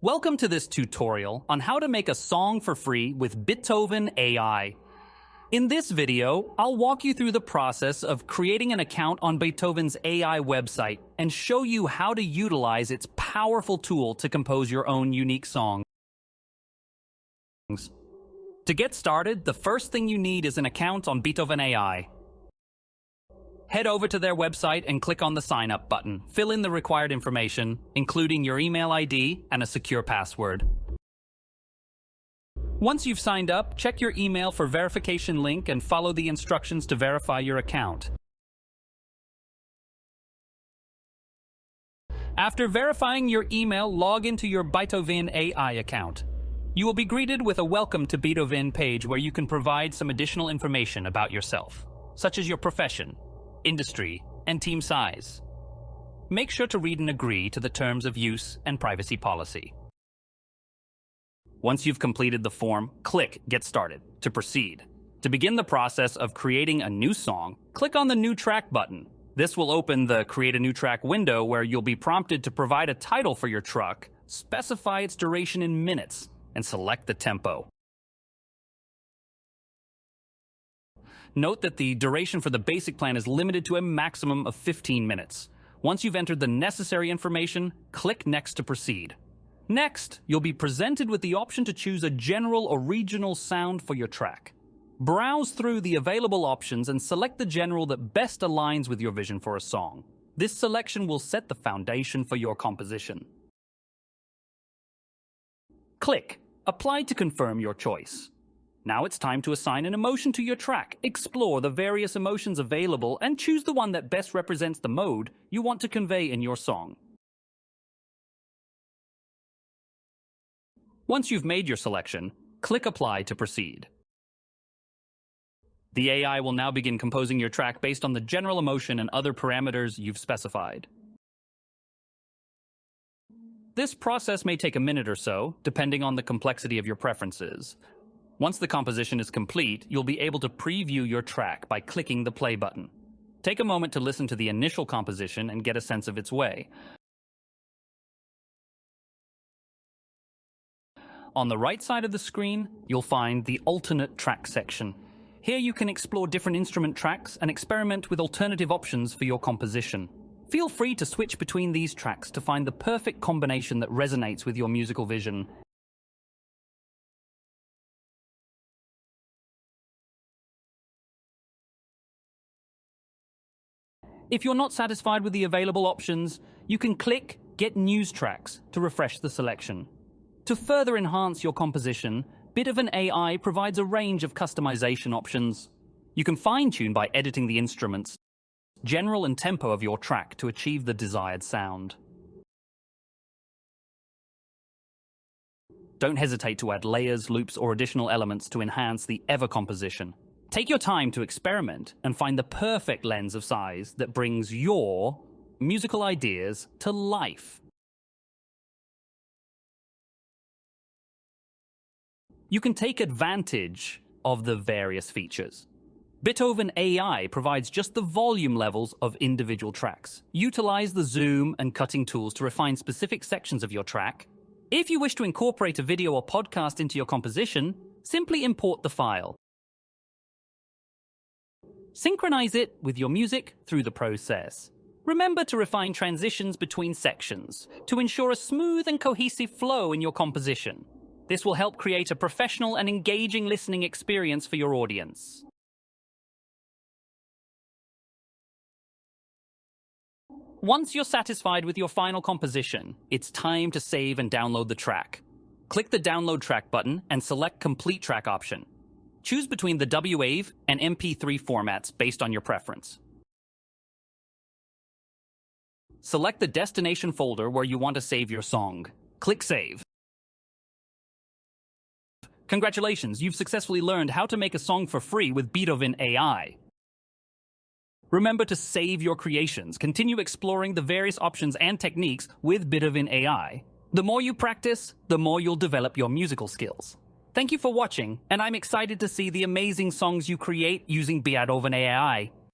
Welcome to this tutorial on how to make a song for free with Beatoven AI. In this video, I'll walk you through the process of creating an account on Beatoven's AI website and show you how to utilize its powerful tool to compose your own unique songs. To get started, the first thing you need is an account on Beatoven AI. Head over to their website and click on the Sign Up button. Fill in the required information, including your email ID and a secure password. Once you've signed up, check your email for verification link and follow the instructions to verify your account. After verifying your email, log into your Beatoven AI account. You will be greeted with a Welcome to Beatoven page where you can provide some additional information about yourself, such as your profession, industry, and team size. Make sure to read and agree to the terms of use and privacy policy. Once you've completed the form, click Get Started to proceed. To begin the process of creating a new song, click on the New Track button. This will open the Create a New Track window where you'll be prompted to provide a title for your track, specify its duration in minutes, and select the tempo. Note that the duration for the basic plan is limited to a maximum of 15 minutes. Once you've entered the necessary information, click Next to proceed. Next, you'll be presented with the option to choose a general or regional sound for your track. Browse through the available options and select the general that best aligns with your vision for a song. This selection will set the foundation for your composition. Click Apply to confirm your choice. Now it's time to assign an emotion to your track. Explore the various emotions available and choose the one that best represents the mode you want to convey in your song. Once you've made your selection, click Apply to proceed. The AI will now begin composing your track based on the general emotion and other parameters you've specified. This process may take a minute or so, depending on the complexity of your preferences. Once the composition is complete, you'll be able to preview your track by clicking the play button. Take a moment to listen to the initial composition and get a sense of its way. On the right side of the screen, you'll find the alternate track section. Here you can explore different instrument tracks and experiment with alternative options for your composition. Feel free to switch between these tracks to find the perfect combination that resonates with your musical vision. If you're not satisfied with the available options, you can click Get News Tracks to refresh the selection. To further enhance your composition, Beatoven AI provides a range of customization options. You can fine-tune by editing the instruments, general and tempo of your track to achieve the desired sound. Don't hesitate to add layers, loops, or additional elements to enhance the ever composition. Take your time to experiment and find the perfect lens of size that brings your musical ideas to life. You can take advantage of the various features. Beatoven AI provides just the volume levels of individual tracks. Utilize the zoom and cutting tools to refine specific sections of your track. If you wish to incorporate a video or podcast into your composition, simply import the file. Synchronize it with your music through the process. Remember to refine transitions between sections to ensure a smooth and cohesive flow in your composition. This will help create a professional and engaging listening experience for your audience. Once you're satisfied with your final composition, it's time to save and download the track. Click the Download Track button and select Complete Track option. Choose between the WAV and MP3 formats based on your preference. Select the destination folder where you want to save your song. Click Save. Congratulations, you've successfully learned how to make a song for free with Beatoven AI. Remember to save your creations. Continue exploring the various options and techniques with Beatoven AI. The more you practice, the more you'll develop your musical skills. Thank you for watching, and I'm excited to see the amazing songs you create using Beatoven AI.